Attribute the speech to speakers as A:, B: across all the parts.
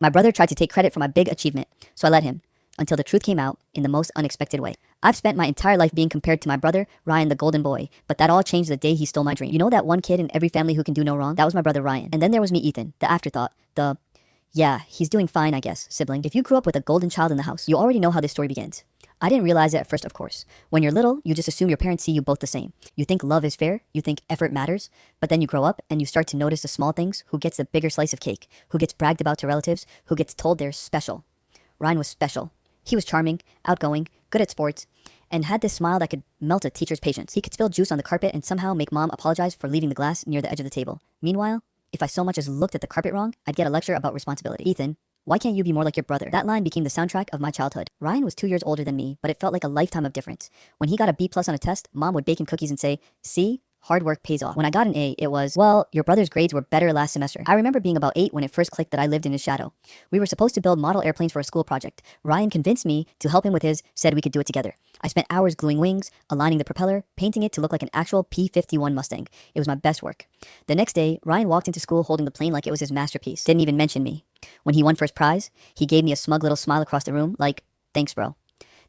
A: My brother tried to take credit for my big achievement, so I let him, until the truth came out in the most unexpected way. I've spent my entire life being compared to my brother, Ryan the golden boy, but that all changed the day he stole my dream. You know that one kid in every family who can do no wrong? That was my brother Ryan. And then there was me, Ethan, the afterthought, yeah, he's doing fine, I guess, sibling. If you grew up with a golden child in the house, you already know how this story begins. I didn't realize it at first, of course. When you're little, you just assume your parents see you both the same. You think love is fair, you think effort matters, but then you grow up and you start to notice the small things: who gets the bigger slice of cake, who gets bragged about to relatives, who gets told they're special. Ryan was special. He was charming, outgoing, good at sports, and had this smile that could melt a teacher's patience. He could spill juice on the carpet and somehow make mom apologize for leaving the glass near the edge of the table. Meanwhile, if I so much as looked at the carpet wrong, I'd get a lecture about responsibility. Ethan, why can't you be more like your brother? That line became the soundtrack of my childhood. Ryan was 2 years older than me, but it felt like a lifetime of difference. When he got a B+ on a test, mom would bake him cookies and say, "See? Hard work pays off." When I got an A, it was, well, your brother's grades were better last semester. I remember being about 8 when it first clicked that I lived in his shadow. We were supposed to build model airplanes for a school project. Ryan convinced me to help him with his, said we could do it together. I spent hours gluing wings, aligning the propeller, painting it to look like an actual P-51 Mustang. It was my best work. The next day, Ryan walked into school holding the plane like it was his masterpiece. Didn't even mention me. When he won first prize, he gave me a smug little smile across the room like, "Thanks, bro."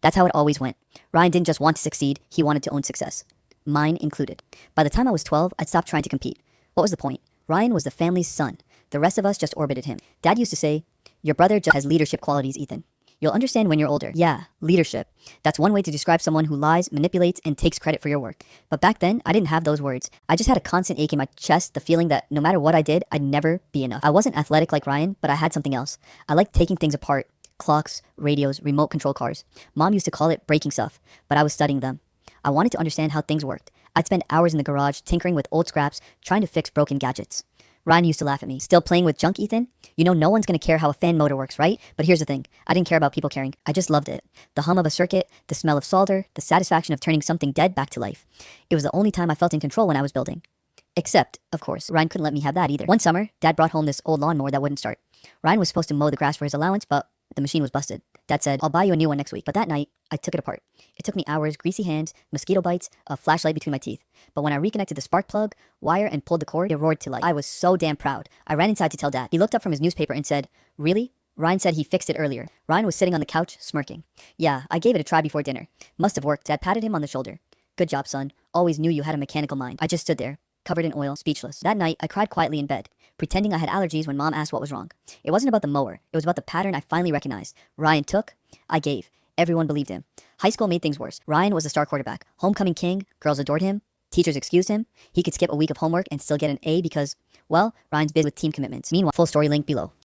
A: That's how it always went. Ryan didn't just want to succeed, he wanted to own success. Mine included. By the time I was 12, I'd stopped trying to compete. What was the point? Ryan was the family's son. The rest of us just orbited him. Dad used to say, "Your brother just has leadership qualities, Ethan. You'll understand when you're older." Yeah, leadership. That's one way to describe someone who lies, manipulates, and takes credit for your work. But back then, I didn't have those words. I just had a constant ache in my chest, the feeling that no matter what I did, I'd never be enough. I wasn't athletic like Ryan, but I had something else. I liked taking things apart. Clocks, radios, remote control cars. Mom used to call it breaking stuff, but I was studying them. I wanted to understand how things worked. I'd spend hours in the garage tinkering with old scraps, trying to fix broken gadgets. Ryan used to laugh at me. "Still playing with junk, Ethan? You know no one's gonna care how a fan motor works, right?" But here's the thing. I didn't care about people caring. I just loved it. The hum of a circuit, the smell of solder, the satisfaction of turning something dead back to life. It was the only time I felt in control when I was building. Except, of course, Ryan couldn't let me have that either. One summer, Dad brought home this old lawnmower that wouldn't start. Ryan was supposed to mow the grass for his allowance, but the machine was busted. Dad said, "I'll buy you a new one next week." But that night, I took it apart. It took me hours, greasy hands, mosquito bites, a flashlight between my teeth. But when I reconnected the spark plug, wire, and pulled the cord, it roared to life. I was so damn proud. I ran inside to tell Dad. He looked up from his newspaper and said, "Really? Ryan said he fixed it earlier." Ryan was sitting on the couch, smirking. "Yeah, I gave it a try before dinner. Must have worked." Dad patted him on the shoulder. "Good job, son. Always knew you had a mechanical mind." I just stood there, covered in oil, speechless. That night, I cried quietly in bed, pretending I had allergies when Mom asked what was wrong. It wasn't about the mower. It was about the pattern I finally recognized. Ryan took, I gave. Everyone believed him. High school made things worse. Ryan was the star quarterback. Homecoming king, girls adored him. Teachers excused him. He could skip a week of homework and still get an A because, well, Ryan's busy with team commitments. Meanwhile, full story link below.